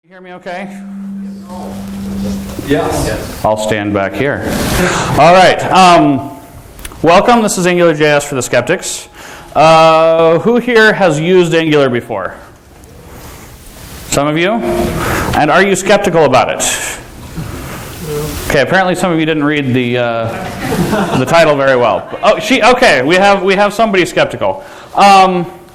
Hear me okay? Yes. I'll stand back here. All right. Welcome. This is Angular.js for the skeptics. Who here has used Angular before? Some of you? And are you skeptical about it? Okay. Apparently, some of you didn't read the title very well. Oh, okay. We have somebody skeptical.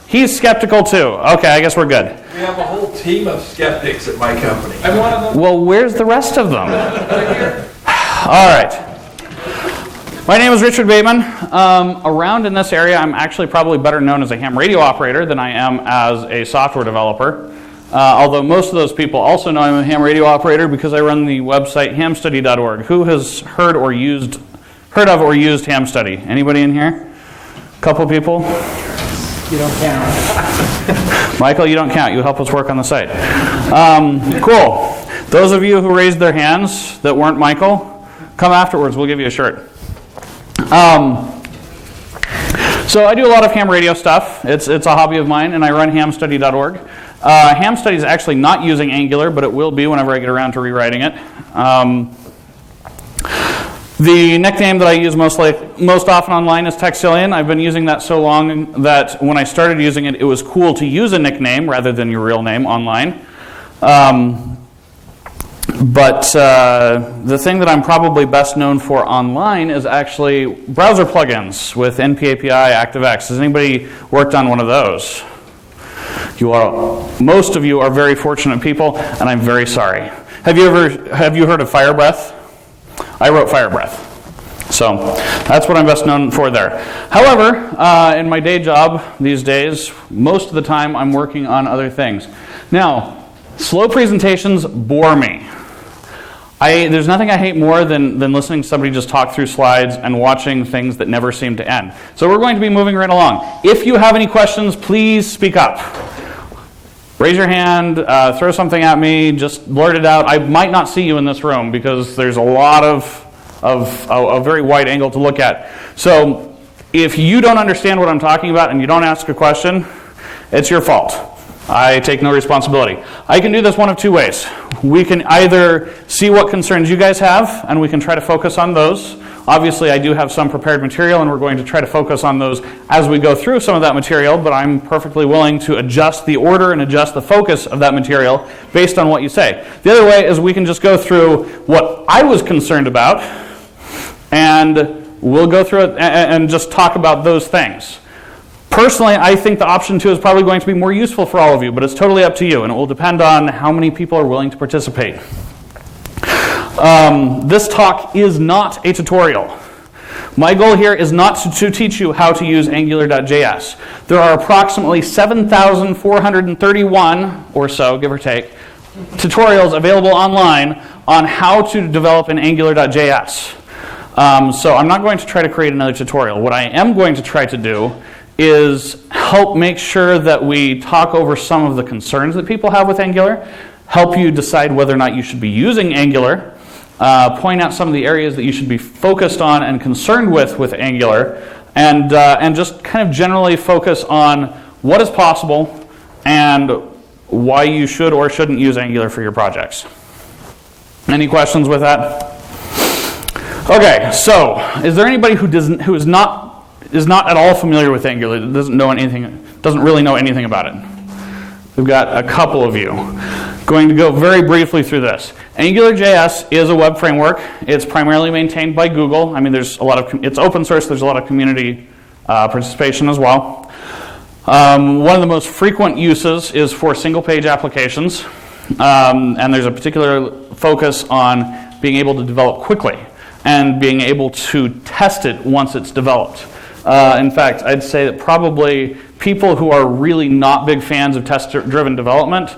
He's skeptical too. Okay, I guess we're good. We have a whole team of skeptics at my company. I'm one of them. Well, where's the rest of them? All right. My name is Richard Bateman. Around in this area, I'm actually probably better known as a ham radio operator than I am as a software developer. Although most of those people also know I'm a ham radio operator because I run the website hamstudy.org. Who has heard of or used HamStudy? Anybody in here? A couple people? You don't count. Michael, you don't count. You help us work on the site. Cool. Those of you who raised their hands that weren't Michael, come afterwards. We'll give you a shirt. So I do a lot of ham radio stuff. It's a hobby of mine, and I run hamstudy.org. HamStudy is actually not using Angular, but it will be whenever I get around to rewriting it. The nickname that I use most often online is Textillion. I've been using that so long that when I started using it, it was cool to use a nickname rather than your real name online. But the thing that I'm probably best known for online is actually browser plugins with NPAPI, ActiveX. Has anybody worked on one of those? Most of you are very fortunate people, and I'm very sorry. Have you heard of FireBreath? I wrote FireBreath. So that's what I'm best known for there. However, in my day job these days, most of the time I'm working on other things. Now, slow presentations bore me. There's nothing I hate more than listening to somebody just talk through slides and watching things that never seem to end. So we're going to be moving right along. If you have any questions, please speak up. Raise your hand, throw something at me, just blurt it out. I might not see you in this room because there's a lot of a very wide angle to look at. So if you don't understand what I'm talking about and you don't ask a question, it's your fault. I take no responsibility. I can do this one of two ways. We can either see what concerns you guys have and we can try to focus on those. Obviously, I do have some prepared material, and we're going to try to focus on those as we go through some of that material, but I'm perfectly willing to adjust the order and adjust the focus of that material based on what you say. The other way is we can just go through what I was concerned about, and we'll go through it and just talk about those things. Personally, I think the option 2 is probably going to be more useful for all of you, but it's totally up to you, and it will depend on how many people are willing to participate. This talk is not a tutorial. My goal here is not to teach you how to use Angular.js. There are approximately 7,431 or so, give or take, tutorials available online on how to develop in Angular.js. So I'm not going to try to create another tutorial. What I am going to try to do is help make sure that we talk over some of the concerns that people have with Angular, help you decide whether or not you should be using Angular, point out some of the areas that you should be focused on and concerned with Angular, and just kind of generally focus on what is possible and why you should or shouldn't use Angular for your projects. Any questions with that? Okay, so is there anybody who is not at all familiar with Angular, that doesn't really know anything about it? We've got a couple of you. Going to go very briefly through this. Angular.js is a web framework. It's primarily maintained by Google. I mean, it's open source. There's a lot of community participation as well. One of the most frequent uses is for single-page applications, and there's a particular focus on being able to develop quickly and being able to test it once it's developed. In fact, I'd say that probably people who are really not big fans of test-driven development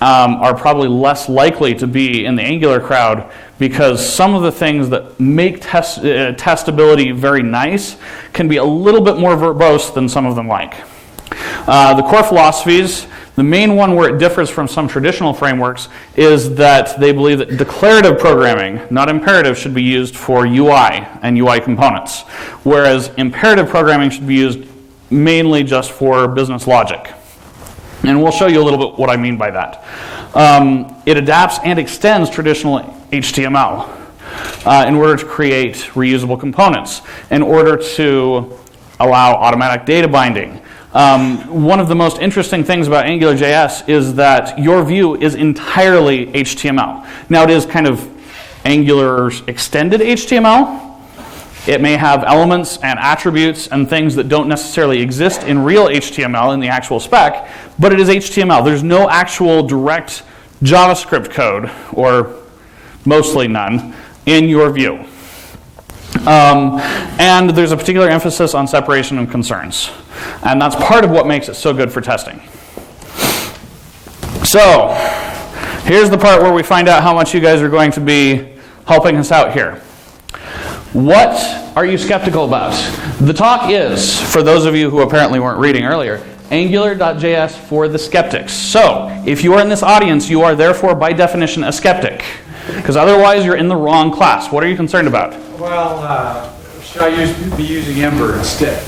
are probably less likely to be in the Angular crowd because some of the things that make testability very nice can be a little bit more verbose than some of them like. The core philosophies, the main one where it differs from some traditional frameworks is that they believe that declarative programming, not imperative, should be used for UI and UI components, whereas imperative programming should be used mainly just for business logic. And we'll show you a little bit what I mean by that. It adapts and extends traditional HTML in order to create reusable components, in order to allow automatic data binding. One of the most interesting things about Angular.js is that your view is entirely HTML. Now it is kind of Angular's extended HTML. It may have elements and attributes and things that don't necessarily exist in real HTML in the actual spec, but it is HTML. There's no actual direct JavaScript code, or mostly none, in your view. And there's a particular emphasis on separation of concerns. And that's part of what makes it so good for testing. So, here's the part where we find out how much you guys are going to be helping us out here. What are you skeptical about? The talk is, for those of you who apparently weren't reading earlier, Angular.js for the skeptics. So, if you are in this audience, you are therefore by definition a skeptic. Because otherwise you're in the wrong class. What are you concerned about? Well, should I be using Ember instead?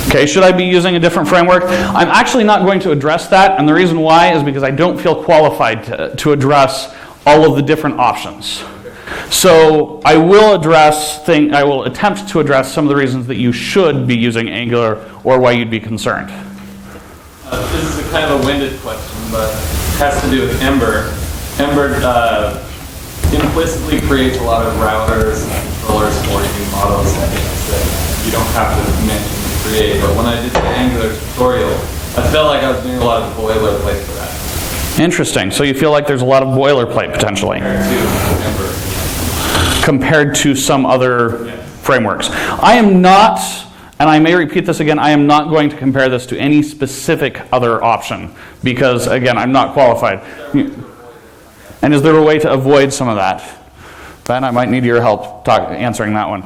Okay, should I be using a different framework? I'm actually not going to address that, and the reason why is because I don't feel qualified to address all of the different options. So I will attempt to address some of the reasons that you should be using Angular or why you'd be concerned. This is a kind of a winded question, but it has to do with Ember. Ember implicitly creates a lot of routers and controllers for you, models and things that you don't have to mention to create. But when I did the Angular tutorial, I felt like I was doing a lot of boilerplate for that. Interesting. So you feel like there's a lot of boilerplate potentially compared to some other frameworks. I am not, and I may repeat this again, I am not going to compare this to any specific other option because, again, I'm not qualified. And is there a way to avoid some of that? Ben, I might need your help answering that one.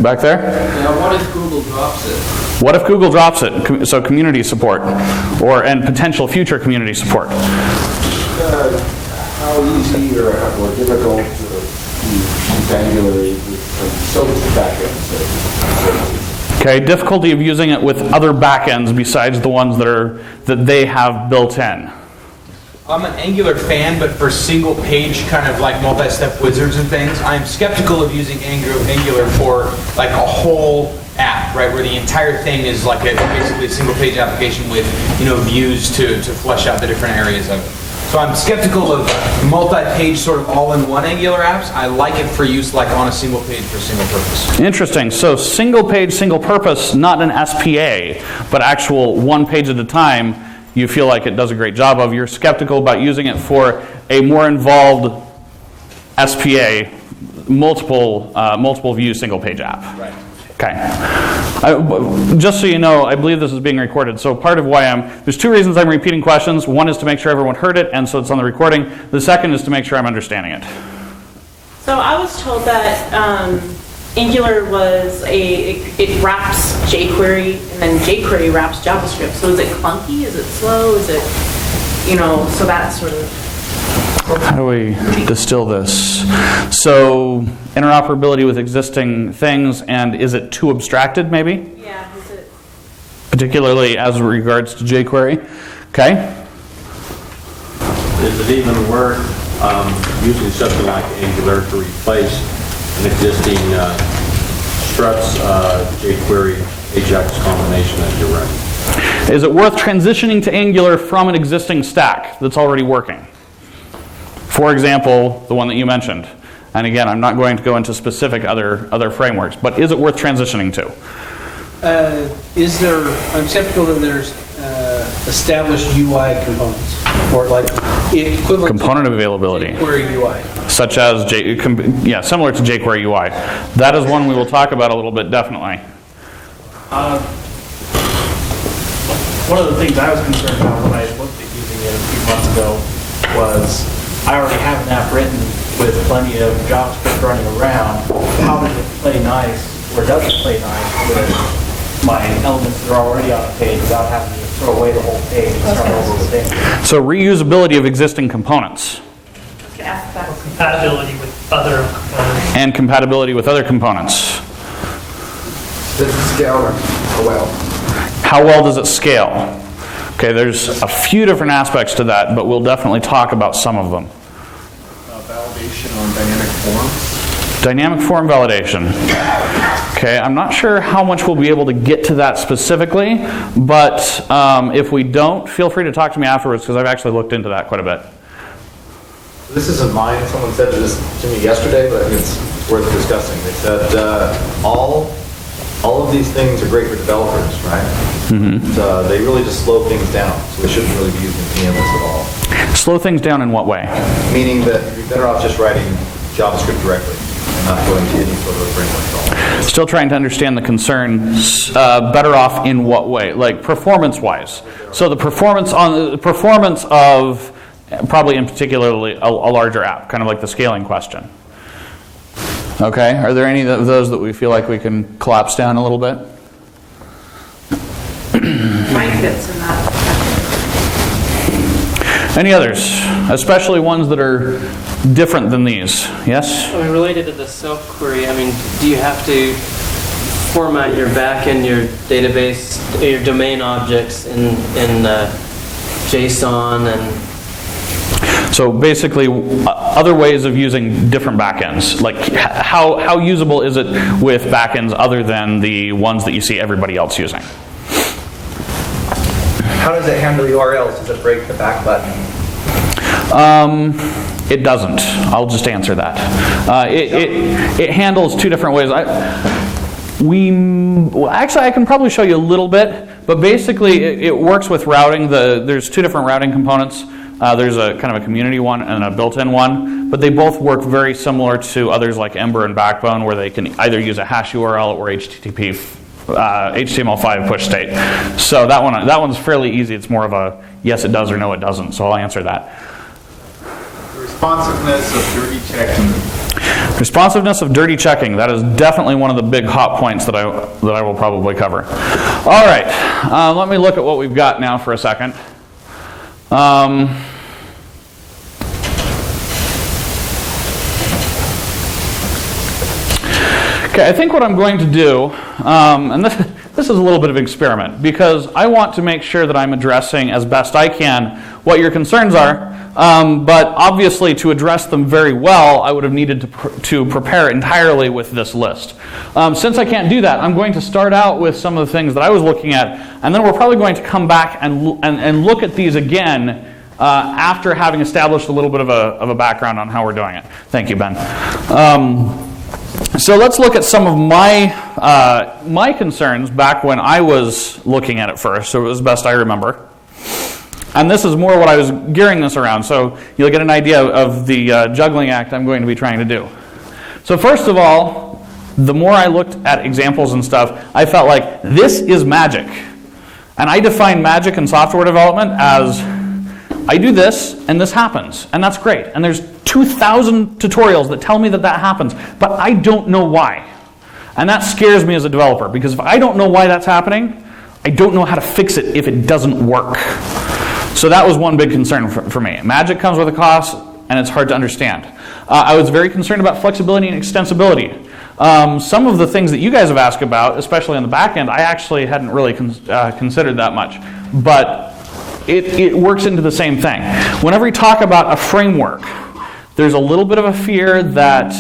Back there? Now, what if Google drops it? What if Google drops it? So community support, and potential future community support. How easy or difficult to use Angular with social backends? Okay, difficulty of using it with other backends besides the ones that they have built in. I'm an Angular fan, but for single page kind of like multi-step wizards and things, I'm skeptical of using Angular for like a whole app, right, where the entire thing is like basically a single page application with, views to flesh out the different areas of it. So I'm skeptical of multi-page sort of all-in-one Angular apps. I like it for use like on a single page for single purpose. Interesting. So single page, single purpose, not an SPA, but actual one page at a time, you feel like it does a great job of. You're skeptical about using it for a more involved SPA, multiple view single page app. Right. Okay. Just so you know, I believe this is being recorded. So part of why there's two reasons I'm repeating questions. One is to make sure everyone heard it, and so it's on the recording. The second is to make sure I'm understanding it. So I was told that Angular was it wraps jQuery, and then jQuery wraps JavaScript. So is it clunky? Is it slow? Is it, so that sort of... How do we distill this? So interoperability with existing things, and is it too abstracted maybe? Yeah, is it... Particularly as regards to jQuery. Okay. Is it even worth using something like Angular to replace an existing struts jQuery Ajax combination that you're running? Is it worth transitioning to Angular from an existing stack that's already working? For example, the one that you mentioned. And again, I'm not going to go into specific other frameworks, but is it worth transitioning to? I'm skeptical that there's established UI components, or like equivalent Component availability. jQuery UI. Such as, similar to jQuery UI. That is one we will talk about a little bit, definitely. One of the things I was concerned about when I looked at using it a few months ago was I already have an app written with plenty of JavaScript running around. How does it play nice, or does it play nice with my elements that are already on a page without having to throw away the whole page and start over again? So reusability of existing components. Compatibility with other components. And compatibility with other components. Does it scale how well? How well does it scale? Okay, there's a few different aspects to that, but we'll definitely talk about some of them. Validation on dynamic forms. Dynamic form validation. Okay, I'm not sure how much we'll be able to get to that specifically, but if we don't, feel free to talk to me afterwards because I've actually looked into that quite a bit. This isn't mine. Someone said this to me yesterday, but I think it's worth discussing. They said all of these things are great for developers, right? Mm-hmm. But, they really just slow things down, so they shouldn't really be using PMS at all. Slow things down in what way? Meaning that you're better off just writing JavaScript directly and not going to any sort of framework at all. Still trying to understand the concerns. Better off in what way? Like performance-wise. So the performance of probably in particularly a larger app, kind of like the scaling question. Okay, are there any of those that we feel like we can collapse down a little bit? Mine fits in that. Any others? Especially ones that are different than these. Yes? I mean, related to the self-query, I mean, do you have to format your backend, your database, your domain objects in JSON and... So basically, other ways of using different backends. Like how usable is it with backends other than the ones that you see everybody else using? How does it handle URLs? Does it break the back button? It doesn't. I'll just answer that. It handles two different ways. Actually, I can probably show you a little bit, but basically it works with routing. There's two different routing components. There's a kind of a community one and a built-in one, but they both work very similar to others like Ember and Backbone, where they can either use a hash URL or HTML5 push state. So that one's fairly easy. It's more of a yes it does or no it doesn't. So I'll answer that. Responsiveness of dirty checking. Responsiveness of dirty checking. That is definitely one of the big hot points that I will probably cover. All right, let me look at what we've got now for a second. Okay, I think what I'm going to do, and this is a little bit of an experiment, because I want to make sure that I'm addressing as best I can what your concerns are, but obviously to address them very well, I would have needed to prepare entirely with this list. Since I can't do that, I'm going to start out with some of the things that I was looking at, and then we're probably going to come back and look at these again after having established a little bit of a background on how we're doing it. Thank you, Ben. So let's look at some of my concerns back when I was looking at it first, so it was best I remember. And this is more what I was gearing this around, so you'll get an idea of the juggling act I'm going to be trying to do. So first of all, the more I looked at examples and stuff, I felt like this is magic. And I define magic in software development as I do this, and this happens, and that's great. And there's 2,000 tutorials that tell me that happens, but I don't know why. And that scares me as a developer, because if I don't know why that's happening, I don't know how to fix it if it doesn't work. So that was one big concern for me. Magic comes with a cost, and it's hard to understand. I was very concerned about flexibility and extensibility. Some of the things that you guys have asked about, especially on the back end, I actually hadn't really considered that much. But it works into the same thing. Whenever we talk about a framework, there's a little bit of a fear that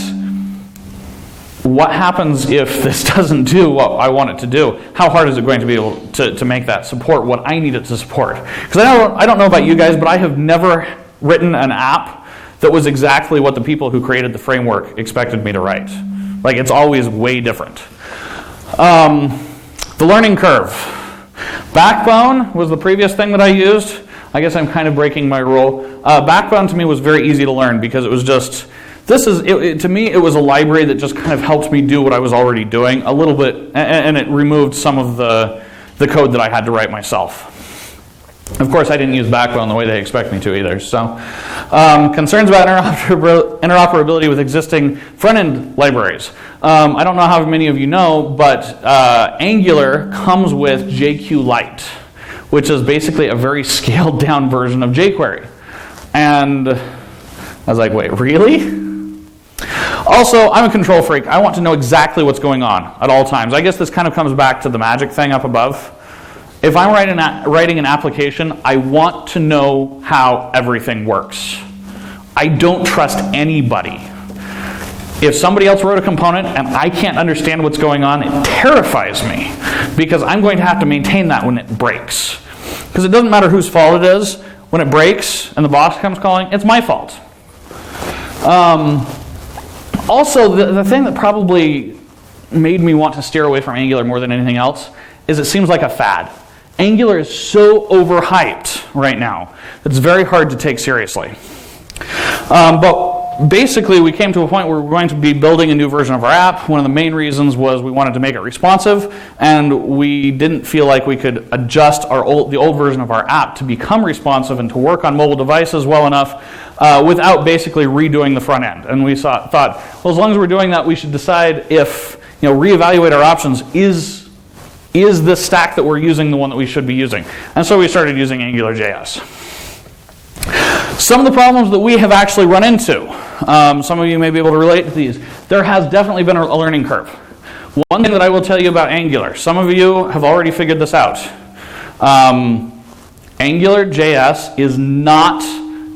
what happens if this doesn't do what I want it to do? How hard is it going to be able to make that support what I need it to support? Because I don't know about you guys, but I have never written an app that was exactly what the people who created the framework expected me to write. Like, it's always way different. The learning curve. Backbone was the previous thing that I used. I guess I'm kind of breaking my rule. Backbone to me was very easy to learn because it was just, to me it was a library that just kind of helped me do what I was already doing a little bit, and it removed some of the code that I had to write myself. Of course, I didn't use Backbone the way they expect me to either. So, concerns about interoperability with existing front-end libraries. I don't know how many of you know, but Angular comes with JQLite, which is basically a very scaled-down version of jQuery. And I was like, wait, really? Also, I'm a control freak. I want to know exactly what's going on at all times. I guess this kind of comes back to the magic thing up above. If I'm writing an application, I want to know how everything works. I don't trust anybody. If somebody else wrote a component and I can't understand what's going on, it terrifies me because I'm going to have to maintain that when it breaks. Because it doesn't matter whose fault it is. When it breaks and the boss comes calling, it's my fault. Also, the thing that probably made me want to steer away from Angular more than anything else is it seems like a fad. Angular is so overhyped right now, it's very hard to take seriously. But basically, we came to a point where we're going to be building a new version of our app. One of the main reasons was we wanted to make it responsive, and we didn't feel like we could adjust the old version of our app to become responsive and to work on mobile devices well enough without basically redoing the front end. And we thought, well, as long as we're doing that, we should decide if, reevaluate our options. Is this stack that we're using the one that we should be using? And so we started using Angular.js. Some of the problems that we have actually run into, some of you may be able to relate to these. There has definitely been a learning curve. One thing that I will tell you about Angular, some of you have already figured this out. Angular.js is not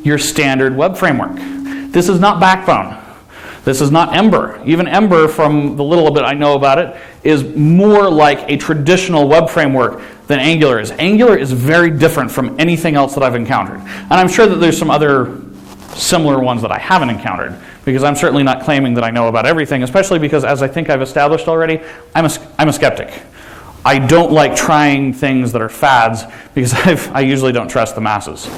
your standard web framework. This is not Backbone. This is not Ember. Even Ember, from the little bit I know about it, is more like a traditional web framework than Angular is. Angular is very different from anything else that I've encountered. And I'm sure that there's some other similar ones that I haven't encountered, because I'm certainly not claiming that I know about everything, especially because, as I think I've established already, I'm a skeptic. I don't like trying things that are fads, because I usually don't trust the masses.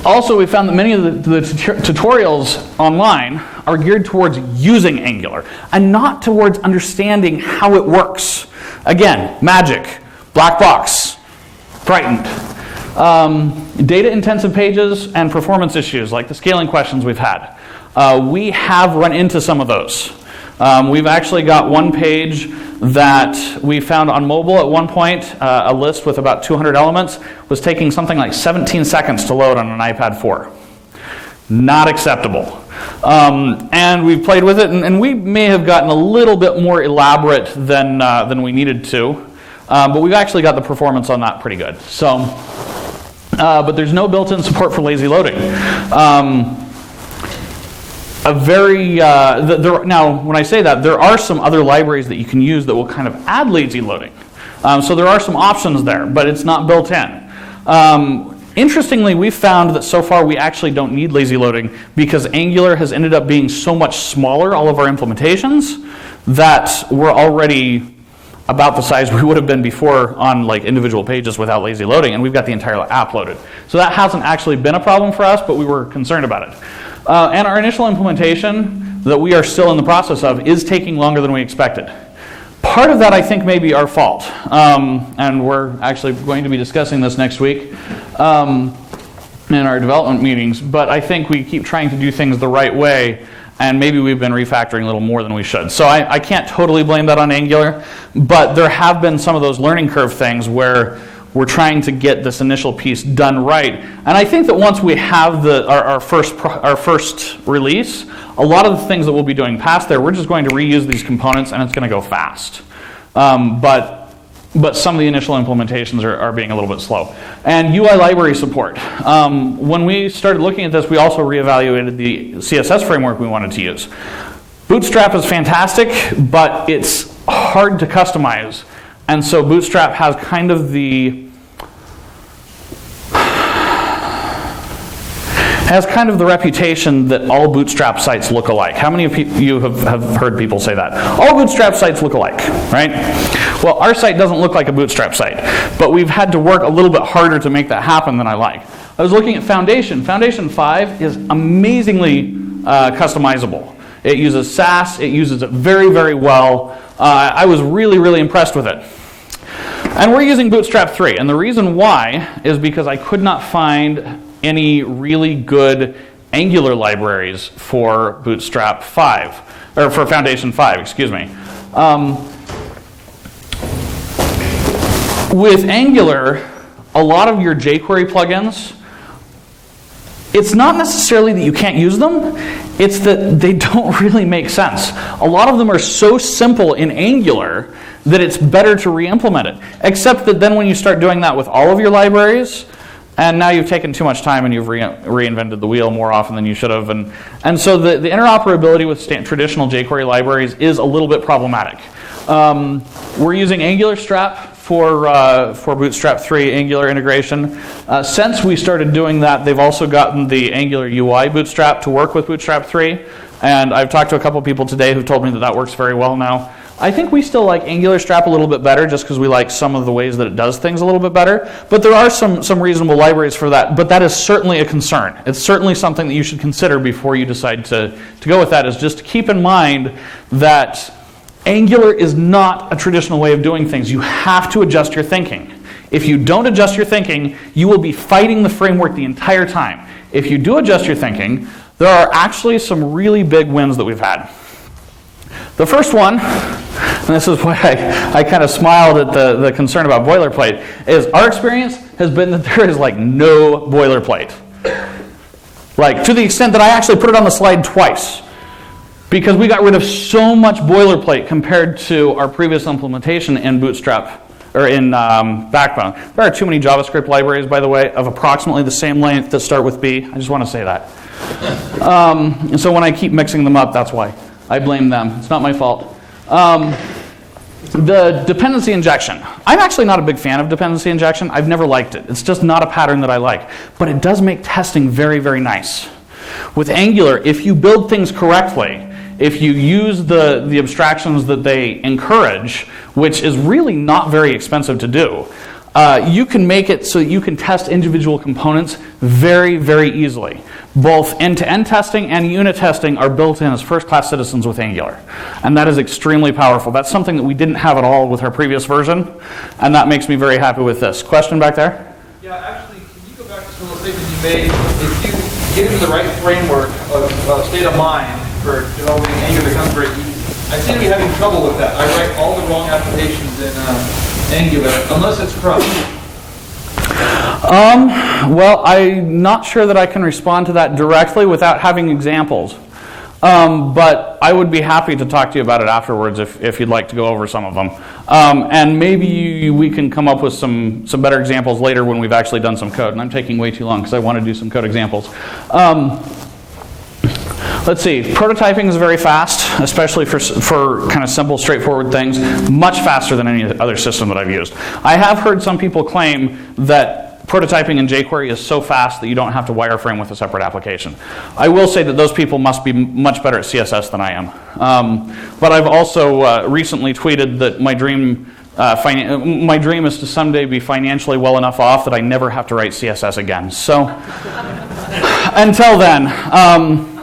Also, we found that many of the tutorials online are geared towards using Angular and not towards understanding how it works. Again, magic, black box, frightened. Data-intensive pages and performance issues, like the scaling questions we've had. We have run into some of those. We've actually got one page that we found on mobile at one point, a list with about 200 elements, was taking something like 17 seconds to load on an iPad 4. Not acceptable. And we've played with it, and we may have gotten a little bit more elaborate than we needed to, but we've actually got the performance on that pretty good. So, but there's no built-in support for lazy loading. Now, when I say that, there are some other libraries that you can use that will kind of add lazy loading. So there are some options there, but it's not built in. Interestingly, we've found that so far we actually don't need lazy loading because Angular has ended up being so much smaller, all of our implementations, that we're already about the size we would have been before on like individual pages without lazy loading, and we've got the entire app loaded. So that hasn't actually been a problem for us, but we were concerned about it. And our initial implementation that we are still in the process of is taking longer than we expected. Part of that, I think, may be our fault. And we're actually going to be discussing this next week in our development meetings. But I think we keep trying to do things the right way, and maybe we've been refactoring a little more than we should. So I can't totally blame that on Angular, but there have been some of those learning curve things where we're trying to get this initial piece done right. And I think that once we have our first release, a lot of the things that we'll be doing past there, we're just going to reuse these components and it's going to go fast. But some of the initial implementations are being a little bit slow. And UI library support. When we started looking at this, we also reevaluated the CSS framework we wanted to use. Bootstrap is fantastic, but it's hard to customize. And so Bootstrap has kind of the reputation that all Bootstrap sites look alike. How many of you have heard people say that? All Bootstrap sites look alike, right? Well, our site doesn't look like a Bootstrap site, but we've had to work a little bit harder to make that happen than I like. I was looking at Foundation. Foundation 5 is amazingly customizable. It uses Sass. It uses it very, very well. I was really, really impressed with it. And we're using Bootstrap 3. And the reason why is because I could not find any really good Angular libraries for Bootstrap 5, or for Foundation 5, excuse me. With Angular, a lot of your jQuery plugins it's not necessarily that you can't use them, it's that they don't really make sense. A lot of them are so simple in Angular that it's better to re-implement it. Except that then when you start doing that with all of your libraries, and now you've taken too much time and you've reinvented the wheel more often than you should have. And so the interoperability with traditional jQuery libraries is a little bit problematic. We're using AngularStrap for Bootstrap 3 Angular integration. Since we started doing that, they've also gotten the Angular UI Bootstrap to work with Bootstrap 3. And I've talked to a couple people today who've told me that that works very well now. I think we still like AngularStrap a little bit better just because we like some of the ways that it does things a little bit better. But there are some reasonable libraries for that. But that is certainly a concern. It's certainly something that you should consider before you decide to go with that, is just to keep in mind that Angular is not a traditional way of doing things. You have to adjust your thinking. If you don't adjust your thinking, you will be fighting the framework the entire time. If you do adjust your thinking, there are actually some really big wins that we've had. The first one, and this is why I kind of smiled at the concern about boilerplate, is our experience has been that there is like no boilerplate. Like, to the extent that I actually put it on the slide twice. Because we got rid of so much boilerplate compared to our previous implementation in Bootstrap, or in Backbone. There are too many JavaScript libraries, by the way, of approximately the same length that start with B. I just want to say that. And so when I keep mixing them up, that's why. I blame them. It's not my fault. The dependency injection. I'm actually not a big fan of dependency injection. I've never liked it. It's just not a pattern that I like. But it does make testing very, very nice. With Angular, if you build things correctly, if you use the abstractions that they encourage, which is really not very expensive to do, you can make it so that you can test individual components very, very easily. Both end-to-end testing and unit testing are built in as first-class citizens with Angular. And that is extremely powerful. That's something that we didn't have at all with our previous version, and that makes me very happy with this. Question back there? Yeah, actually, can you go back to some of the statements you made? If you get into the right framework of state of mind for developing Angular, it becomes very easy. I seem to be having trouble with that. I write all the wrong applications in Angular, unless it's crushed. Well, I'm not sure that I can respond to that directly without having examples. But I would be happy to talk to you about it afterwards if you'd like to go over some of them. And maybe we can come up with some better examples later when we've actually done some code. And I'm taking way too long because I want to do some code examples. Let's see. Prototyping is very fast, especially for kind of simple, straightforward things. Much faster than any other system that I've used. I have heard some people claim that prototyping in jQuery is so fast that you don't have to wireframe with a separate application. I will say that those people must be much better at CSS than I am. But I've also recently tweeted that my dream is to someday be financially well enough off that I never have to write CSS again. So until then,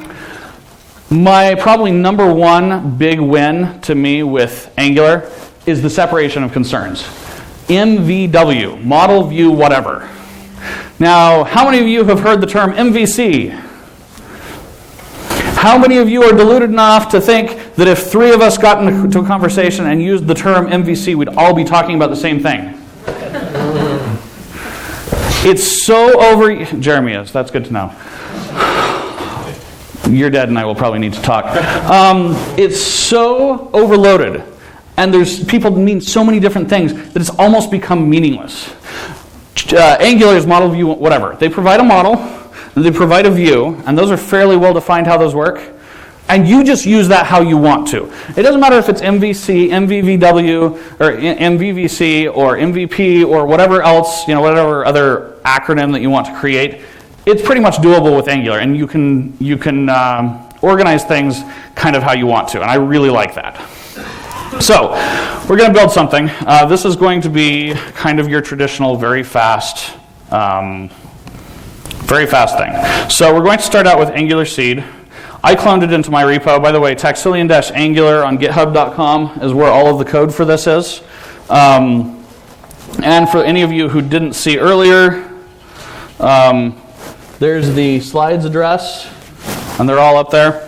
my probably number one big win to me with Angular is the separation of concerns. MVW, model, view, whatever. Now, how many of you have heard the term MVC? How many of you are deluded enough to think that if three of us got into a conversation and used the term MVC, we'd all be talking about the same thing? It's so over... Jeremy is, that's good to know. You're dead and I will probably need to talk. It's so overloaded. And people mean so many different things that it's almost become meaningless. Angular is model, view, whatever. They provide a model, and they provide a view, and those are fairly well defined how those work. And you just use that how you want to. It doesn't matter if it's MVC, MVVW, or MVVC, or MVP, or whatever else, whatever other acronym that you want to create. It's pretty much doable with Angular, and you can organize things kind of how you want to, and I really like that. So, we're going to build something. This is going to be kind of your traditional, very fast thing. So, we're going to start out with Angular seed. I cloned it into my repo. By the way, taxillion-angular on github.com is where all of the code for this is. And for any of you who didn't see earlier, there's the slides address, and they're all up there.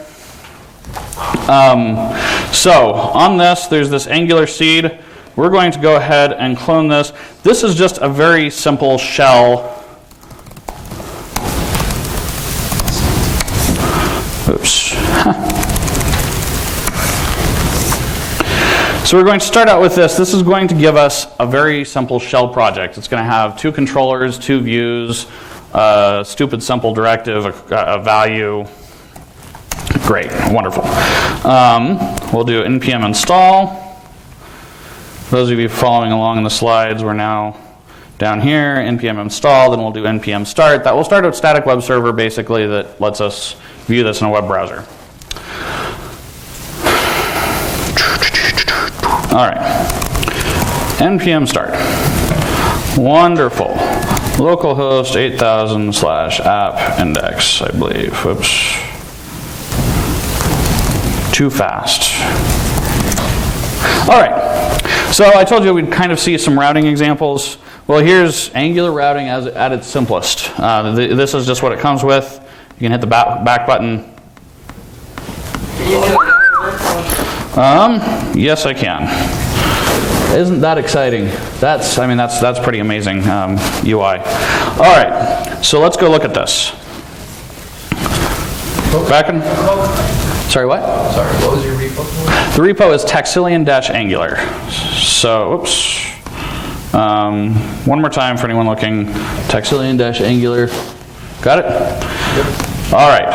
So on this, there's this Angular seed. We're going to go ahead and clone this. This is just a very simple shell So we're going to start out with this. This is going to give us a very simple shell project. It's going to have 2 controllers, 2 views, a stupid simple directive, a value. Great, wonderful. We'll do npm install. Those of you following along in the slides, we're now down here, npm install, then we'll do npm start. That will start a static web server, basically, that lets us view this in a web browser. All right, npm start. Wonderful. Localhost 8000/app index, I believe. Whoops. Too fast. All right, so I told you we'd kind of see some routing examples. Well, here's Angular routing at its simplest. This is just what it comes with. You can hit the back button. Yes, I can. Isn't that exciting? That's pretty amazing UI. All right, so let's go look at this. Back in. Sorry, what? Sorry, what was your repo? The repo is taxillion-angular. So, oops. One more time for anyone looking. Taxillion-angular. Got it? Yep. All right.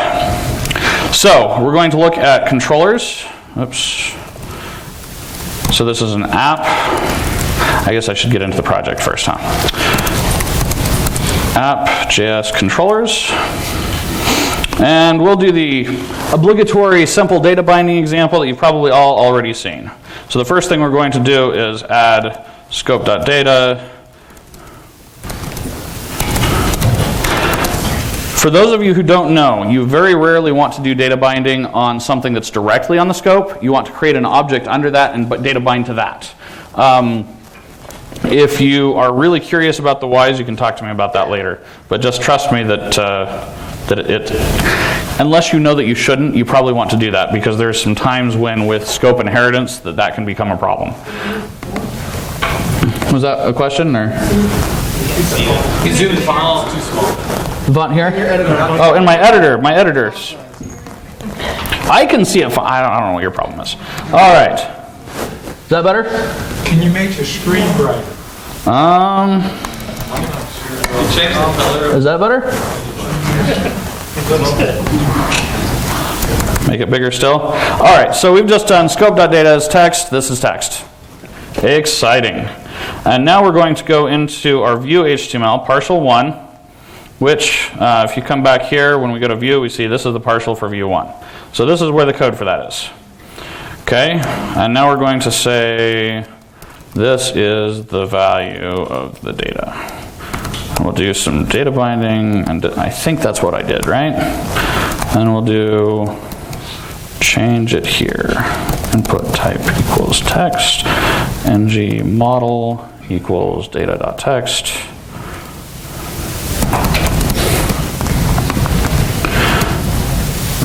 So we're going to look at controllers. Oops. So this is an app. I guess I should get into the project first, huh? App.js controllers. And we'll do the obligatory simple data binding example that you've probably all already seen. So the first thing we're going to do is add scope.data. For those of you who don't know, you very rarely want to do data binding on something that's directly on the scope. You want to create an object under that and data bind to that. If you are really curious about the whys, you can talk to me about that later. But just trust me that unless you know that you shouldn't, you probably want to do that, because there's some times when with scope inheritance that can become a problem. Was that a question, or? You zoom the font is too small. The font here? Oh, in my editors. I can see it. I don't know what your problem is. All right. Is that better? Can you make your screen brighter? Is that better? Make it bigger still. All right, so we've just done scope.data as text. This is text. Exciting. And now we're going to go into our view HTML, partial 1, which, if you come back here, when we go to view, we see this is the partial for view 1. So this is where the code for that is. Okay, and now we're going to say this is the value of the data. We'll do some data binding, and I think that's what I did, right? And we'll do change it here. Input type equals text, ng model equals data.text.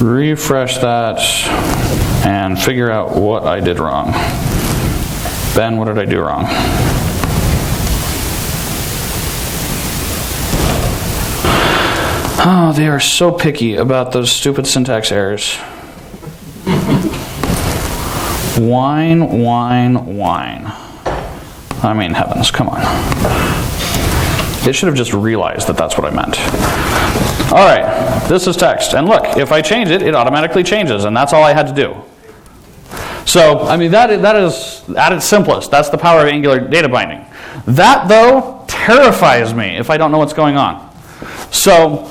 Refresh that and figure out what I did wrong. Ben, what did I do wrong? Oh, they are so picky about those stupid syntax errors. Wine. I mean, heavens, come on. It should have just realized that that's what I meant. All right, this is text. And look, if I change it, it automatically changes, and that's all I had to do. So, I mean, that is at its simplest. That's the power of Angular data binding. That, though, terrifies me if I don't know what's going on. So,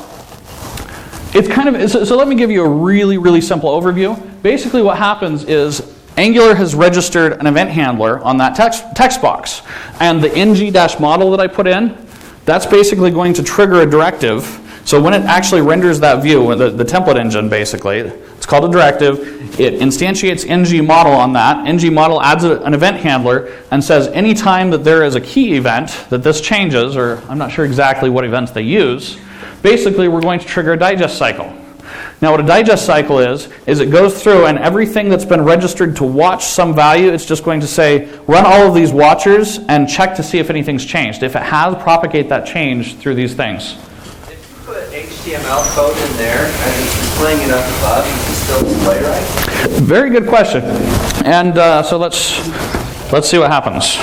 it's kind of, so let me give you a really, really simple overview. Basically what happens is Angular has registered an event handler on that text box. And the ng-model that I put in, that's basically going to trigger a directive. So when it actually renders that view, the template engine basically, it's called a directive, it instantiates ng-model on that. ng-model adds an event handler and says anytime that there is a key event that this changes, or I'm not sure exactly what events they use, basically we're going to trigger a digest cycle. Now what a digest cycle is it goes through and everything that's been registered to watch some value, it's just going to say, run all of these watchers and check to see if anything's changed. If it has, propagate that change through these things. If you put HTML code in there and it's displaying it up above, does it still display right? Very good question. And so let's let's see what happens.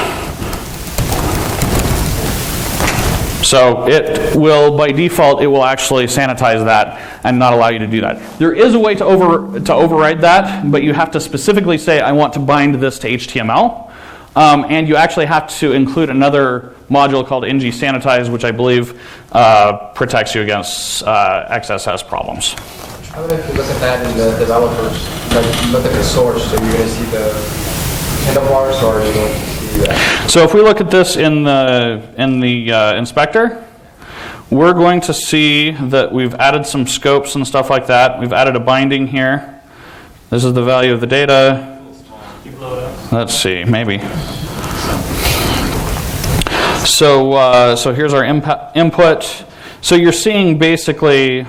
So it will, by default, it will actually sanitize that and not allow you to do that. There is a way to override that, but you have to specifically say, I want to bind this to HTML. And you actually have to include another module called ng-sanitize, which I believe protects you against XSS problems. How would if you look at that in the developers, like look at the source, so you're going to see the handlebars, or are you going to see that? So if we look at this in the inspector, we're going to see that we've added some scopes and stuff like that. We've added a binding here. This is the value of the data. Let's see, maybe. So here's our input. So you're seeing basically,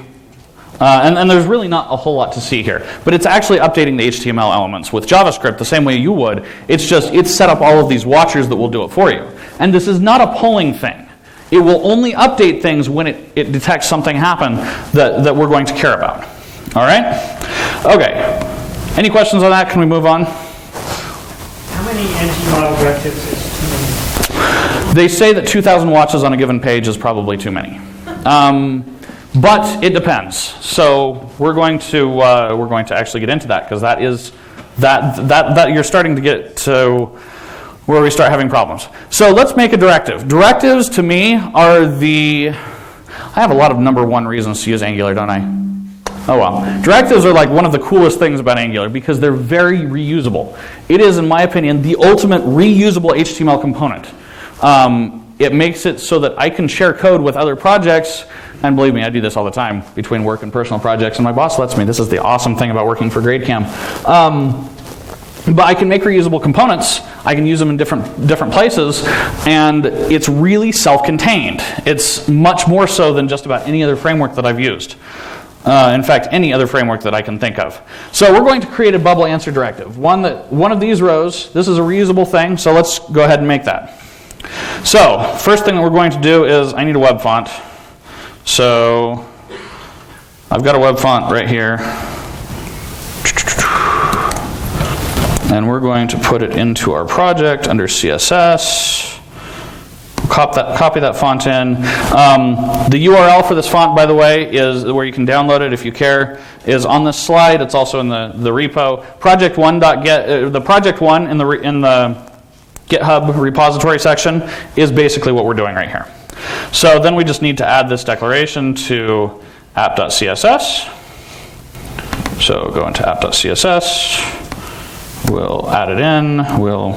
and there's really not a whole lot to see here, but it's actually updating the HTML elements with JavaScript the same way you would. It's just, it's set up all of these watchers that will do it for you. And this is not a polling thing. It will only update things when it detects something happen that we're going to care about. All right? Okay. Any questions on that? Can we move on? How many NG-model directives is too many? They say that 2,000 watches on a given page is probably too many. But it depends. So we're going to actually get into that, because that is that you're starting to get to where we start having problems. So let's make a directive. Directives to me are I have a lot of number one reasons to use Angular, don't I? Oh well. Directives are like one of the coolest things about Angular because they're very reusable. It is, in my opinion, the ultimate reusable HTML component. It makes it so that I can share code with other projects, and believe me, I do this all the time between work and personal projects, and my boss lets me. This is the awesome thing about working for GradeCam. But I can make reusable components. I can use them in different places, and it's really self-contained. It's much more so than just about any other framework that I've used. In fact, any other framework that I can think of. So we're going to create a bubble answer directive. One of these rows, this is a reusable thing, so let's go ahead and make that. So first thing that we're going to do is I need a web font. So I've got a web font right here. And we're going to put it into our project under CSS. Copy that font in. The URL for this font, by the way, is where you can download it if you care, is on this slide. It's also in the repo. Project1.get the project one in the GitHub repository section is basically what we're doing right here. So then we just need to add this declaration to app.css. So go into app.css. We'll add it in. We'll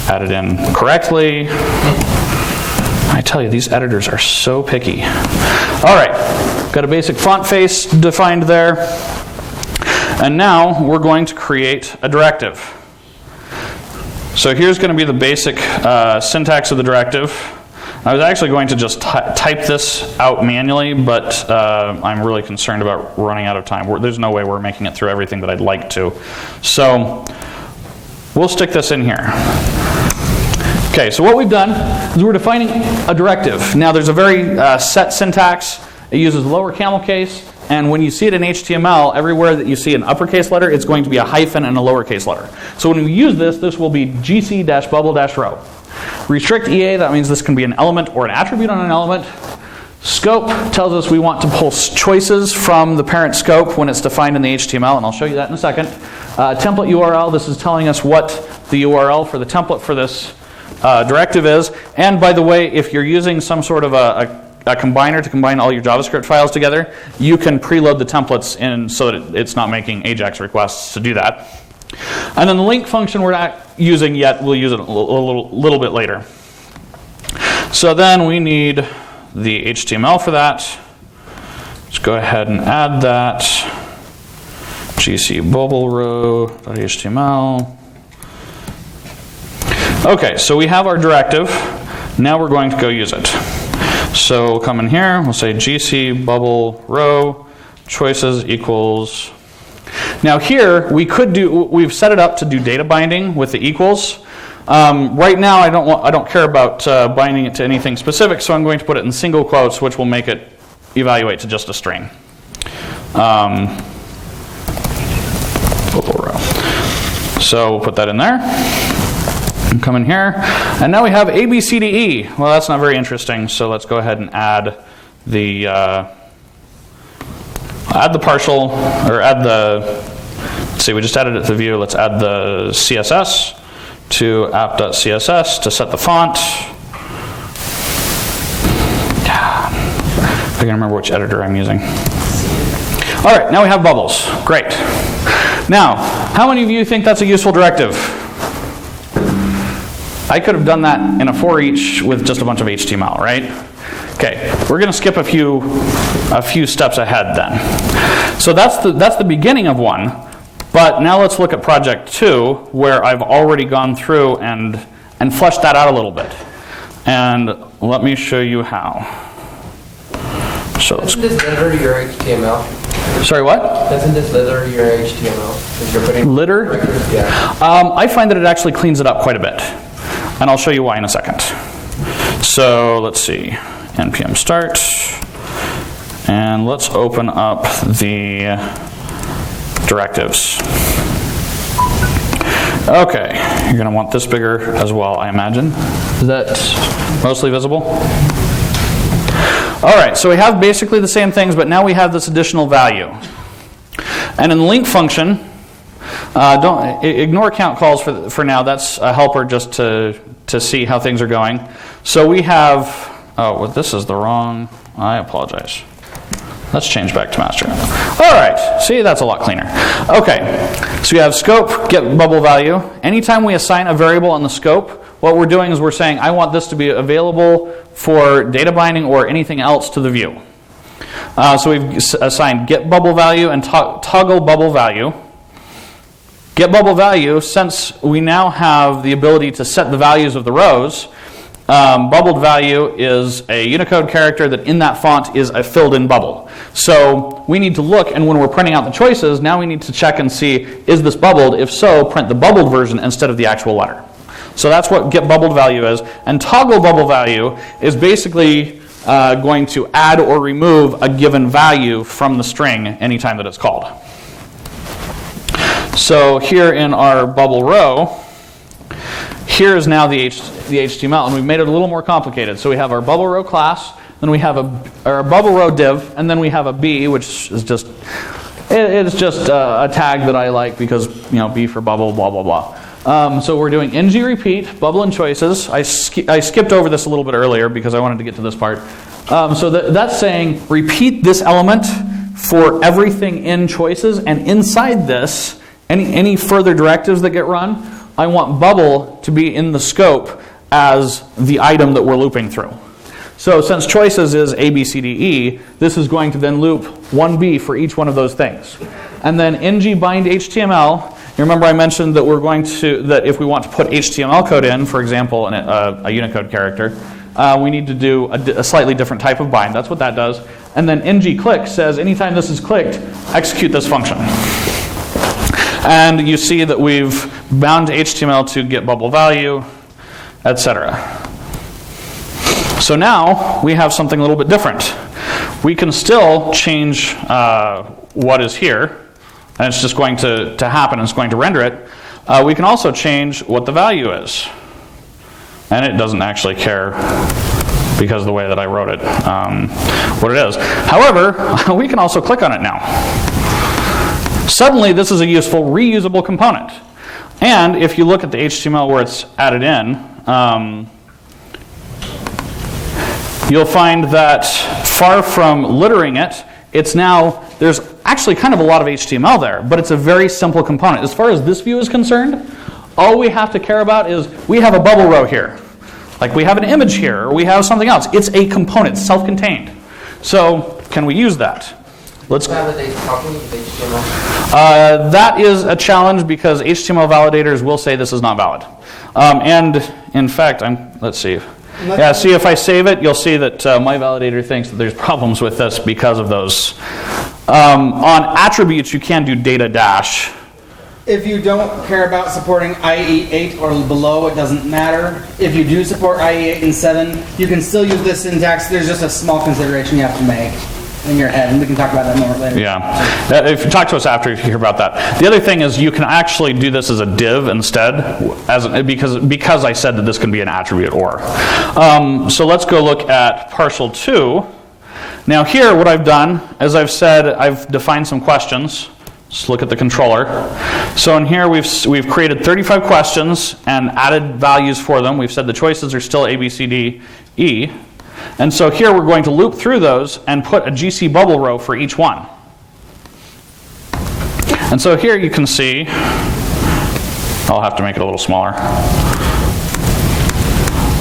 add it in correctly. I tell you, these editors are so picky. All right, got a basic font face defined there. And now we're going to create a directive. So here's going to be the basic syntax of the directive. I was actually going to just type this out manually, but I'm really concerned about running out of time. There's no way we're making it through everything that I'd like to. So we'll stick this in here. Okay, so what we've done is we're defining a directive. Now there's a very set syntax. It uses lower camel case, and when you see it in HTML, everywhere that you see an uppercase letter, it's going to be a hyphen and a lowercase letter. So when we use this will be gc-bubble-row. Restrict EA, that means this can be an element or an attribute on an element. Scope tells us we want to pull choices from the parent scope when it's defined in the HTML, and I'll show you that in a second. Template URL, this is telling us what the URL for the template for this directive is. And by the way, if you're using some sort of a combiner to combine all your JavaScript files together, you can preload the templates in so that it's not making AJAX requests to do that. And then the link function we're not using yet, we'll use it a little bit later. So then we need the HTML for that. Let's go ahead and add that. gc-bubble-row.html. Okay, so we have our directive. Now we're going to go use it. So we'll come in here, we'll say gc-bubble-row choices equals. Now here we've set it up to do data binding with the equals. Right now I don't care about binding it to anything specific, so I'm going to put it in single quotes, which will make it evaluate to just a string. Bubble row. So we'll put that in there. Come in here, and now we have A, B, C, D, E. Well, that's not very interesting, so let's go ahead and add the partial, or add the, let's see, we just added it to the view. Let's add the CSS to app.css to set the font. I can remember which editor I'm using. All right, now we have bubbles. Great. Now, how many of you think that's a useful directive? I could have done that in a for each with just a bunch of HTML, right? Okay, we're going to skip a few steps ahead then. So that's the beginning of one. But now let's look at project 2, where I've already gone through and fleshed that out a little bit. And let me show you how. So Doesn't this litter your HTML? Sorry, what? Doesn't this litter your HTML? If you're putting litter? Yeah. I find that it actually cleans it up quite a bit. And I'll show you why in a second. So let's see. npm start. And let's open up the directives. Okay, you're going to want this bigger as well, I imagine. Is that mostly visible? All right, so we have basically the same things, but now we have this additional value. And in the link function, don't ignore count calls for now. That's a helper just to see how things are going. So we have, oh, well, this is the wrong, I apologize. Let's change back to master. All right, see, that's a lot cleaner. Okay, so we have scope, get bubble value. Anytime we assign a variable in the scope, what we're doing is we're saying, I want this to be available for data binding or anything else to the view. So we've assigned get bubble value and toggle bubble value. Get bubble value, since we now have the ability to set the values of the rows, bubbled value is a Unicode character that in that font is a filled in bubble. So we need to look, and when we're printing out the choices, now we need to check and see, is this bubbled? If so, print the bubbled version instead of the actual letter. So that's what get bubbled value is. And toggle bubble value is basically going to add or remove a given value from the string anytime that it's called. So here in our bubble row, here is now the HTML, and we've made it a little more complicated. So we have our bubble row class, then we have our bubble row div, and then we have a B, which is just it's just a tag that I like because, you know, B for bubble, blah blah blah. So we're doing ng repeat bubble and choices. I skipped over this a little bit earlier because I wanted to get to this part. So that's saying repeat this element for everything in choices, and inside this, any further directives that get run, I want bubble to be in the scope as the item that we're looping through. So since choices is A, B, C, D, E, this is going to then loop 1B for each one of those things. And then ng bind HTML, you remember I mentioned that we're going to, that if we want to put HTML code in, for example, a Unicode character, we need to do a slightly different type of bind. That's what that does. And then ng click says anytime this is clicked, execute this function. And you see that we've bound HTML to get bubble value, etc. So now we have something a little bit different. We can still change what is here, and it's just going to happen, and it's going to render it. We can also change what the value is. And it doesn't actually care because of the way that I wrote it, what it is. However, we can also click on it now. Suddenly, this is a useful reusable component. And if you look at the HTML where it's added in, you'll find that far from littering it, it's now, there's actually kind of a lot of HTML there, but it's a very simple component. As far as this view is concerned, all we have to care about is we have a bubble row here. Like we have an image here, or we have something else. It's a component, self-contained. So can we use that? Let's. That is a challenge because HTML validators will say this is not valid. And in fact, let's see. Yeah, see if I save it, you'll see that my validator thinks that there's problems with this because of those. On attributes, you can do data dash. If you don't care about supporting IE 8 or below, it doesn't matter. If you do support IE 8 and 7, you can still use this syntax. There's just a small consideration you have to make. in your head, and we can talk about that more later. Yeah. If you talk to us after, you hear about that. The other thing is you can actually do this as a div instead, because I said that this can be an attribute or. So let's go look at partial 2. Now here, what I've done, as I've said, I've defined some questions. Let's look at the controller. So in here, we've created 35 questions and added values for them. We've said the choices are still A, B, C, D, E. And so here we're going to loop through those and put a GC bubble row for each one. And so here you can see, I'll have to make it a little smaller.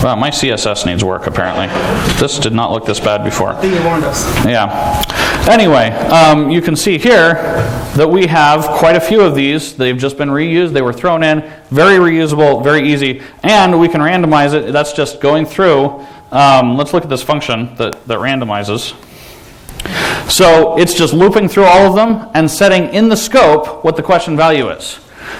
Well, my CSS needs work, apparently. This did not look this bad before. I think you warned us. Yeah. Anyway, you can see here that we have quite a few of these. They've just been reused. They were thrown in. Very reusable, very easy. And we can randomize it. That's just going through. Let's look at this function that randomizes. So it's just looping through all of them and setting in the scope what the question value is.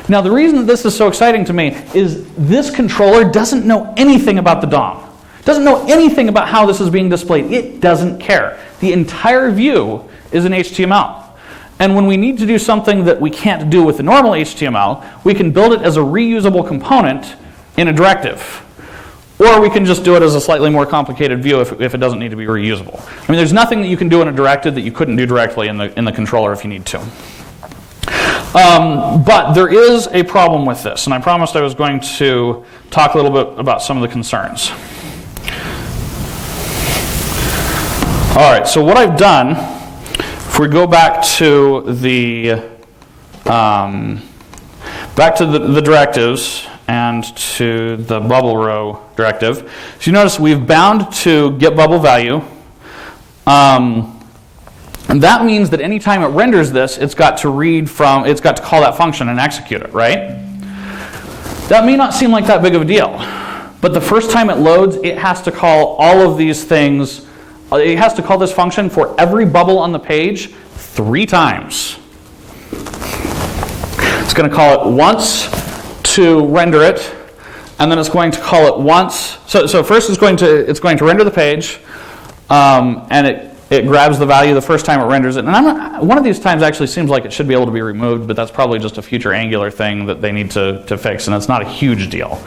Now, the reason that this is so exciting to me is this controller doesn't know anything about the DOM. Doesn't know anything about how this is being displayed. It doesn't care. The entire view is in HTML. And when we need to do something that we can't do with the normal HTML, we can build it as a reusable component in a directive. Or we can just do it as a slightly more complicated view if it doesn't need to be reusable. I mean, there's nothing that you can do in a directive that you couldn't do directly in the controller if you need to. But there is a problem with this, and I promised I was going to talk a little bit about some of the concerns. All right, so what I've done, if we go back to the directives and to the bubble row directive, so you notice we've bound to get bubble value. And that means that anytime it renders this, it's got to call that function and execute it, right? That may not seem like that big of a deal, but the first time it loads, it has to call all of these things. It has to call this function for every bubble on the page 3 times. It's going to call it once to render it, and then it's going to call it once. So first it's going to render the page, and it grabs the value the first time it renders it. And one of these times actually seems like it should be able to be removed, but that's probably just a future Angular thing that they need to fix, and it's not a huge deal.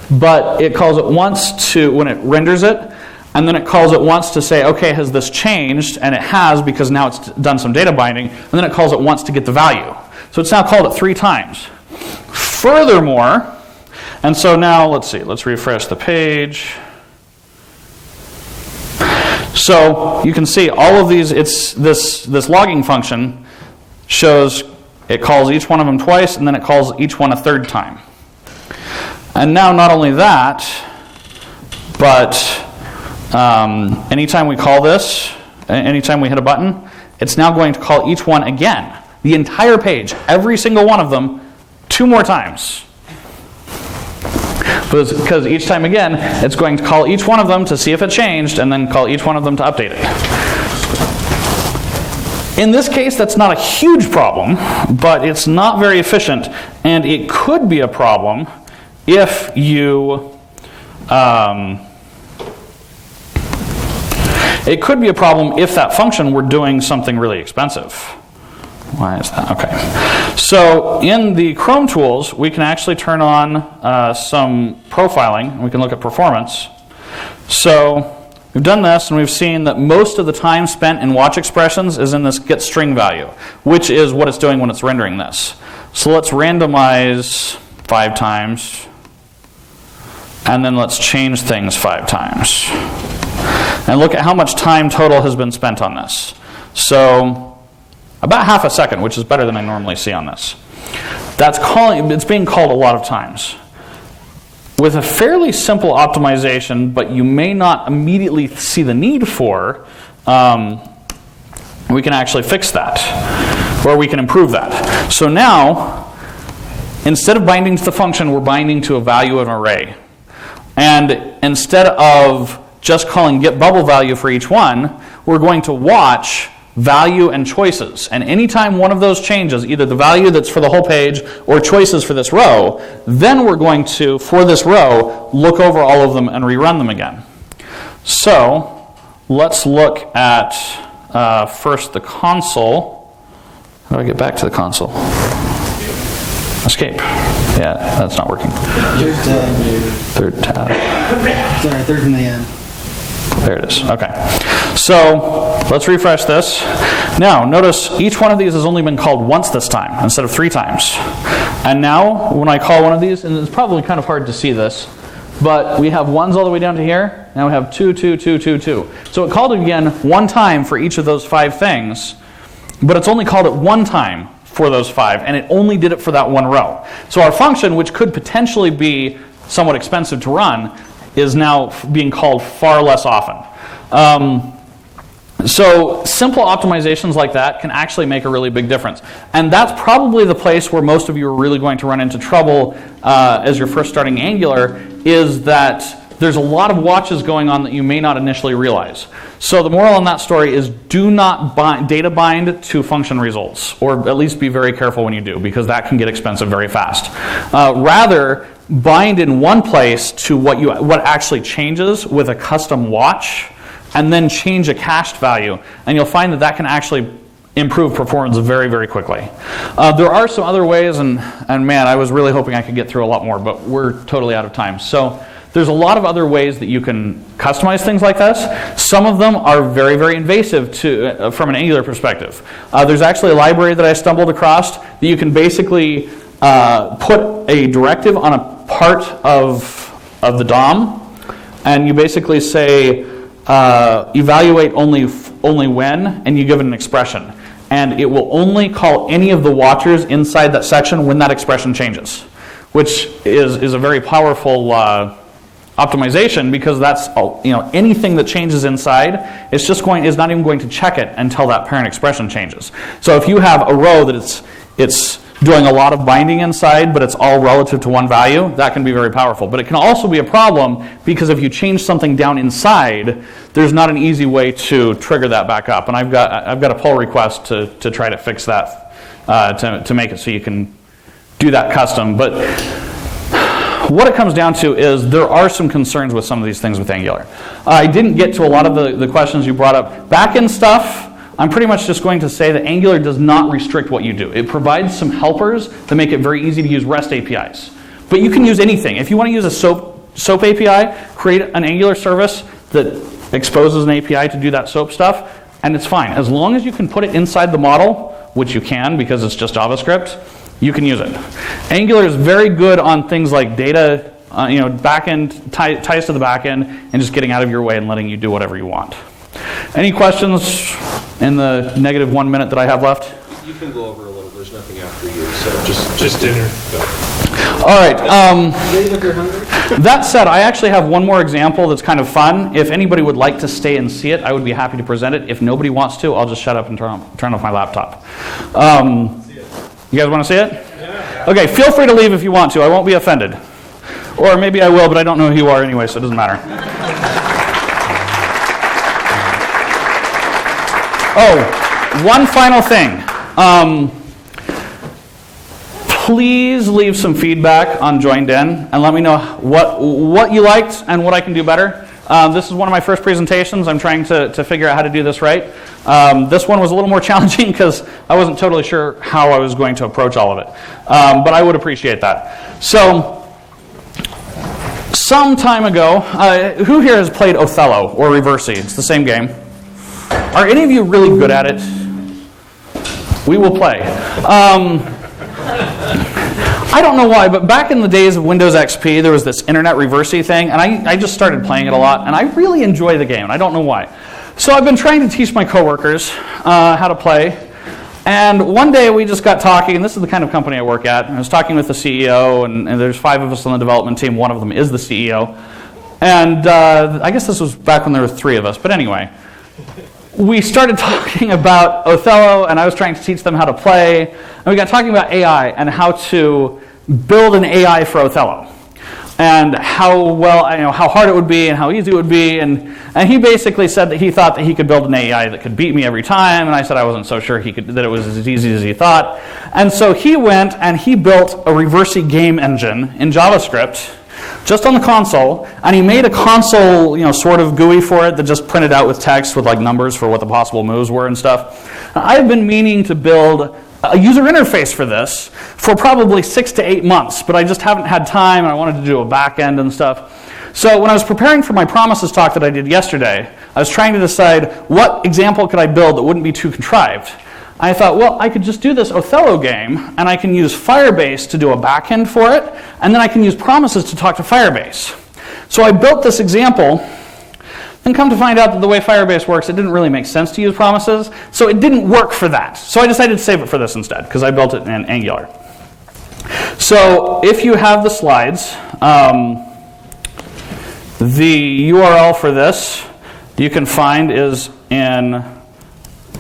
But it calls it once when it renders it, and then it calls it once to say, okay, has this changed? And it has, because now it's done some data binding, and then it calls it once to get the value. So it's now called it 3 times. Furthermore, and so now let's refresh the page. So you can see all of these, this logging function shows it calls each one of them twice, and then it calls each one a 3rd time. And now not only that, but anytime we call this, anytime we hit a button, it's now going to call each one again. The entire page, every single one of them, 2 more times. Because each time again, it's going to call each one of them to see if it changed, and then call each one of them to update it. In this case, that's not a huge problem, but it's not very efficient, and it could be a problem if you... it could be a problem if that function were doing something really expensive. Why is that? Okay. So in the Chrome tools, we can actually turn on some profiling, and we can look at performance. So we've done this, and we've seen that most of the time spent in watch expressions is in this get string value, which is what it's doing when it's rendering this. So let's randomize 5 times, and then let's change things 5 times. And look at how much time total has been spent on this. So about half a second, which is better than I normally see on this. It's being called a lot of times. With a fairly simple optimization, but you may not immediately see the need for, we can actually fix that, or we can improve that. So now, instead of binding to the function, we're binding to a value of an array. And instead of just calling get bubble value for each one, we're going to watch value and choices. And anytime one of those changes, either the value that's for the whole page or choices for this row, then we're going to, for this row, look over all of them and rerun them again. So let's look at first the console. How do I get back to the console? Escape. Yeah, that's not working. Third tab. Sorry, third from the end. There it is. Okay. So let's refresh this. Now, notice each one of these has only been called once this time instead of 3 times. And now, when I call one of these, and it's probably kind of hard to see this, but we have 1s all the way down to here. Now we have 2, 2, 2, 2, 2. So it called it again 1 time for each of those 5 things, but it's only called it 1 time for those 5, and it only did it for that 1 row. So our function, which could potentially be somewhat expensive to run, is now being called far less often. So simple optimizations like that can actually make a really big difference. And that's probably the place where most of you are really going to run into trouble as you're first starting Angular, is that there's a lot of watches going on that you may not initially realize. So the moral on that story is do not data bind to function results, or at least be very careful when you do, because that can get expensive very fast. Rather, bind in one place to what actually changes with a custom watch, and then change a cached value. And you'll find that can actually improve performance very, very quickly. There are some other ways, and man, I was really hoping I could get through a lot more, but we're totally out of time. So there's a lot of other ways that you can customize things like this. Some of them are very, very invasive from an Angular perspective. There's actually a library that I stumbled across that you can basically put a directive on a part of the DOM, and you basically say evaluate only when, and you give it an expression. And it will only call any of the watchers inside that section when that expression changes, which is a very powerful optimization, because that's anything that changes inside, is not even going to check it until that parent expression changes. So if you have a row that it's doing a lot of binding inside, but it's all relative to one value, that can be very powerful. But it can also be a problem, because if you change something down inside, there's not an easy way to trigger that back up. And I've got a pull request to try to fix that, to make it so you can do that custom. But what it comes down to is there are some concerns with some of these things with Angular. I didn't get to a lot of the questions you brought up. Back-end stuff, I'm pretty much just going to say that Angular does not restrict what you do. It provides some helpers that make it very easy to use REST APIs. But you can use anything. If you want to use a SOAP API, create an Angular service that exposes an API to do that SOAP stuff, and it's fine. As long as you can put it inside the model, which you can because it's just JavaScript, you can use it. Angular is very good on things like data, backend ties to the backend, and just getting out of your way and letting you do whatever you want. Any questions in the negative 1 minute that I have left? You can go over a little. There's nothing after you, so just dinner. All right. That said, I actually have one more example that's kind of fun. If anybody would like to stay and see it, I would be happy to present it. If nobody wants to, I'll just shut up and turn off my laptop. You guys want to see it? Yeah. Okay, feel free to leave if you want to. I won't be offended. Or maybe I will, but I don't know who you are anyway, so it doesn't matter. Oh, one final thing. Please leave some feedback on Joined In and let me know what you liked and what I can do better. This is one of my first presentations. I'm trying to figure out how to do this right. This one was a little more challenging because I wasn't totally sure how I was going to approach all of it. But I would appreciate that. So, some time ago, who here has played Othello or Reversi? It's the same game. Are any of you really good at it? We will play. I don't know why, but back in the days of Windows XP, there was this internet Reversi thing, and I just started playing it a lot, and I really enjoy the game, and I don't know why. So I've been trying to teach my coworkers how to play, and one day we just got talking, and this is the kind of company I work at, and I was talking with the CEO, and there's 5 of us on the development team, one of them is the CEO, and I guess this was back when there were 3 of us, but anyway. We started talking about Othello, and I was trying to teach them how to play. And we got talking about AI and how to build an AI for Othello, and how hard it would be and how easy it would be. And he basically said that he thought that he could build an AI that could beat me every time. And I said I wasn't so sure that it was as easy as he thought. And so he went and he built a Reversi game engine in JavaScript just on the console, and he made a console, sort of GUI for it that just printed out with text with like numbers for what the possible moves were and stuff. I've been meaning to build a user interface for this for probably 6 to 8 months, but I just haven't had time, and I wanted to do a back end and stuff. So when I was preparing for my promises talk that I did yesterday, I was trying to decide what example could I build that wouldn't be too contrived. I thought, well, I could just do this Othello game, and I can use Firebase to do a backend for it, and then I can use promises to talk to Firebase. So I built this example, and come to find out that the way Firebase works, it didn't really make sense to use promises, so it didn't work for that. So I decided to save it for this instead, because I built it in Angular. So if you have the slides, the URL for this you can find is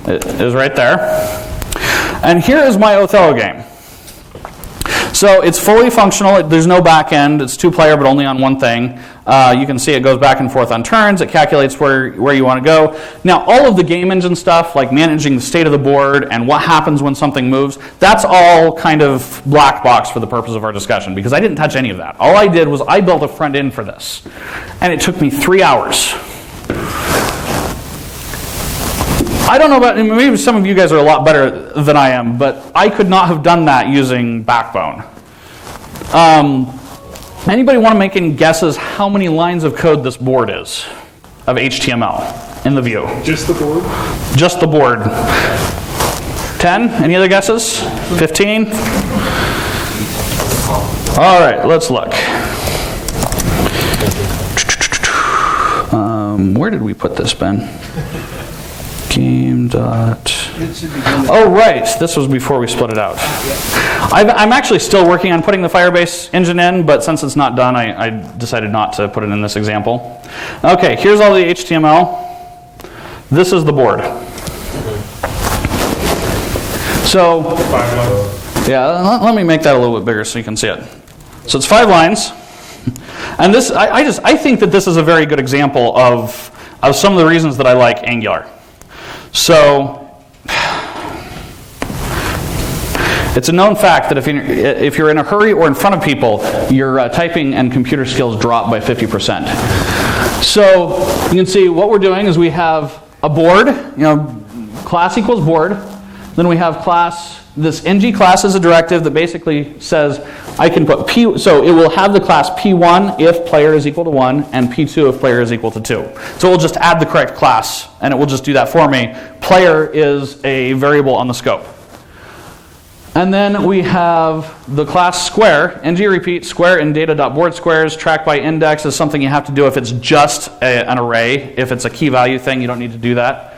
right there. And here is my Othello game. So it's fully functional. There's no back end. It's 2-player, but only on one thing. You can see it goes back and forth on turns. It calculates where you want to go. Now, all of the game engine stuff, like managing the state of the board and what happens when something moves, that's all kind of black box for the purpose of our discussion, because I didn't touch any of that. All I did was I built a front end for this. And it took me 3 hours. I don't know about, maybe some of you guys are a lot better than I am, but I could not have done that using Backbone. Anybody want to make any guesses how many lines of code this board is of HTML in the view? Just the board? Just the board. 10? Any other guesses? 15? All right, let's look. Where did we put this, Ben? Game dot. Oh, right. This was before we split it out. I'm actually still working on putting the Firebase engine in, but since it's not done, I decided not to put it in this example. Okay, here's all the HTML. This is the board. So, yeah, let me make that a little bit bigger so you can see it. So it's 5 lines. And this, I think that this is a very good example of some of the reasons that I like Angular. So, it's a known fact that if you're in a hurry or in front of people, your typing and computer skills drop by 50%. So, you can see what we're doing is we have a board, class equals board. Then we have class, this ng class is a directive that basically says I can put P, so it will have the class P1 if player is equal to 1 and P2 if player is equal to 2. So we'll just add the correct class and it will just do that for me. Player is a variable on the scope. And then we have the class square, ng repeat, square in data.board squares, track by index is something you have to do if it's just an array. If it's a key value thing, you don't need to do that.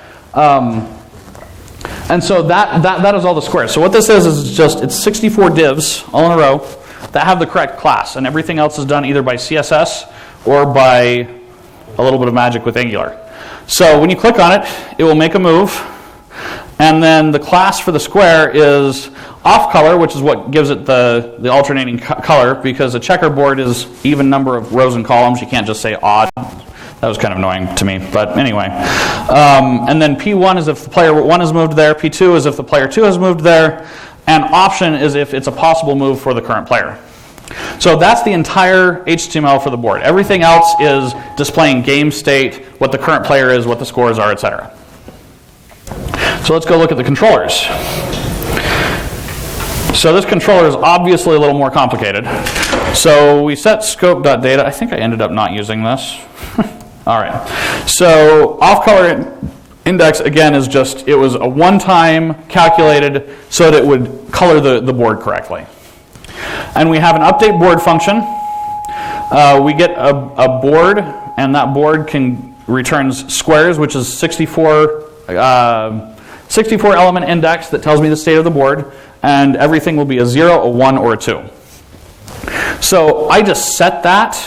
And so that is all the squares. So what this is just, it's 64 divs all in a row that have the correct class. And everything else is done either by CSS or by a little bit of magic with Angular. So when you click on it, it will make a move. And then the class for the square is off color, which is what gives it the alternating color, because a checkerboard is even number of rows and columns. You can't just say odd. That was kind of annoying to me, but anyway. And then P1 is if the player 1 has moved there. P2 is if the player 2 has moved there. And option is if it's a possible move for the current player. So that's the entire HTML for the board. Everything else is displaying game state, what the current player is, what the scores are, etc. So let's go look at the controllers. So this controller is obviously a little more complicated. So we set scope.data. I think I ended up not using this. All right. So off-color index, again, is just, it was a one-time calculated so that it would color the board correctly. And we have an update board function. We get a board, and that board returns squares, which is 64 element index that tells me the state of the board, and everything will be a 0, a 1, or a 2. So I just set that,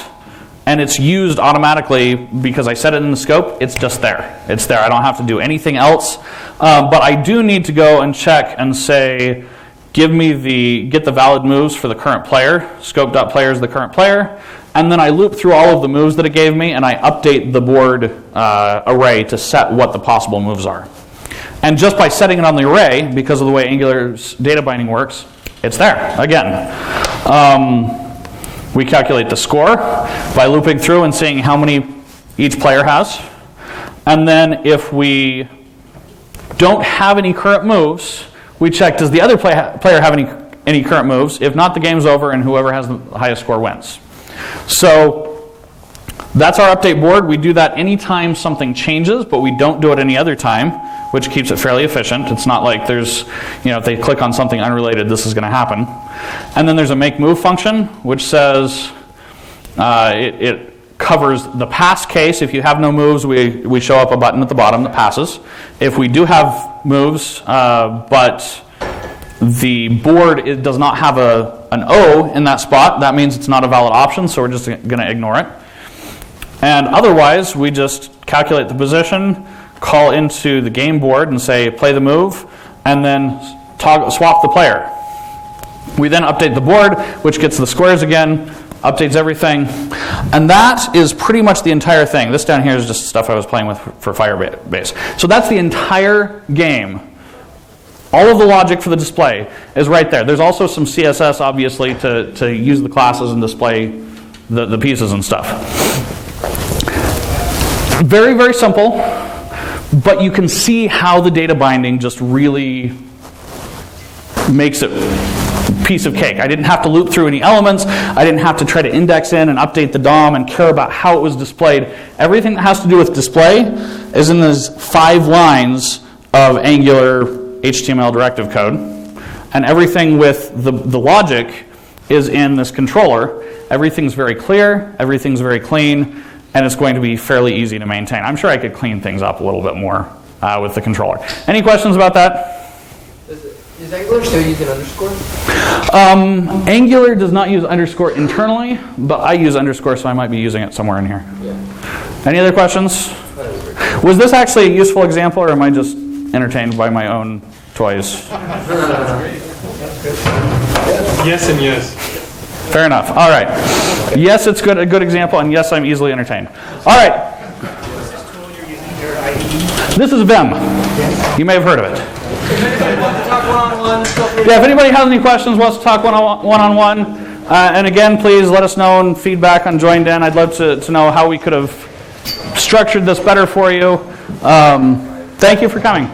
and it's used automatically because I set it in the scope. It's just there. It's there. I don't have to do anything else. But I do need to go and check and say, get the valid moves for the current player. Scope.player is the current player. And then I loop through all of the moves that it gave me, and I update the board array to set what the possible moves are. And just by setting it on the array, because of the way Angular's data binding works, it's there again. We calculate the score by looping through and seeing how many each player has. And then if we don't have any current moves, we check, does the other player have any current moves? If not, the game's over and whoever has the highest score wins. So that's our update board. We do that anytime something changes, but we don't do it any other time, which keeps it fairly efficient. It's not like there's, if they click on something unrelated, this is going to happen. And then there's a make move function, which says it covers the pass case. If you have no moves, we show up a button at the bottom that passes. If we do have moves, but the board does not have an O in that spot, that means it's not a valid option, so we're just going to ignore it. And otherwise, we just calculate the position, call into the game board and say play the move, and then swap the player. We then update the board, which gets the squares again, updates everything, and that is pretty much the entire thing. This down here is just stuff I was playing with for Firebase. So that's the entire game. All of the logic for the display is right there. There's also some CSS, obviously, to use the classes and display the pieces and stuff. Very, very simple, but you can see how the data binding just really makes it piece of cake. I didn't have to loop through any elements. I didn't have to try to index in and update the DOM and care about how it was displayed. Everything that has to do with display is in those 5 lines of Angular HTML directive code. And everything with the logic is in this controller. Everything's very clear, everything's very clean, and it's going to be fairly easy to maintain. I'm sure I could clean things up a little bit more with the controller. Any questions about that? Is Angular still using underscore? Angular does not use underscore internally, but I use underscore, so I might be using it somewhere in here. Yeah. Any other questions? Was this actually a useful example, or am I just entertained by my own toys? Yes and yes. Fair enough. All right. Yes, it's a good example, and yes, I'm easily entertained. All right. This is Vim. You may have heard of it. Yeah, if anybody has any questions, wants to talk one-on-one, and again, please let us know and feedback on Joined In. I'd love to know how we could have structured this better for you. Thank you for coming.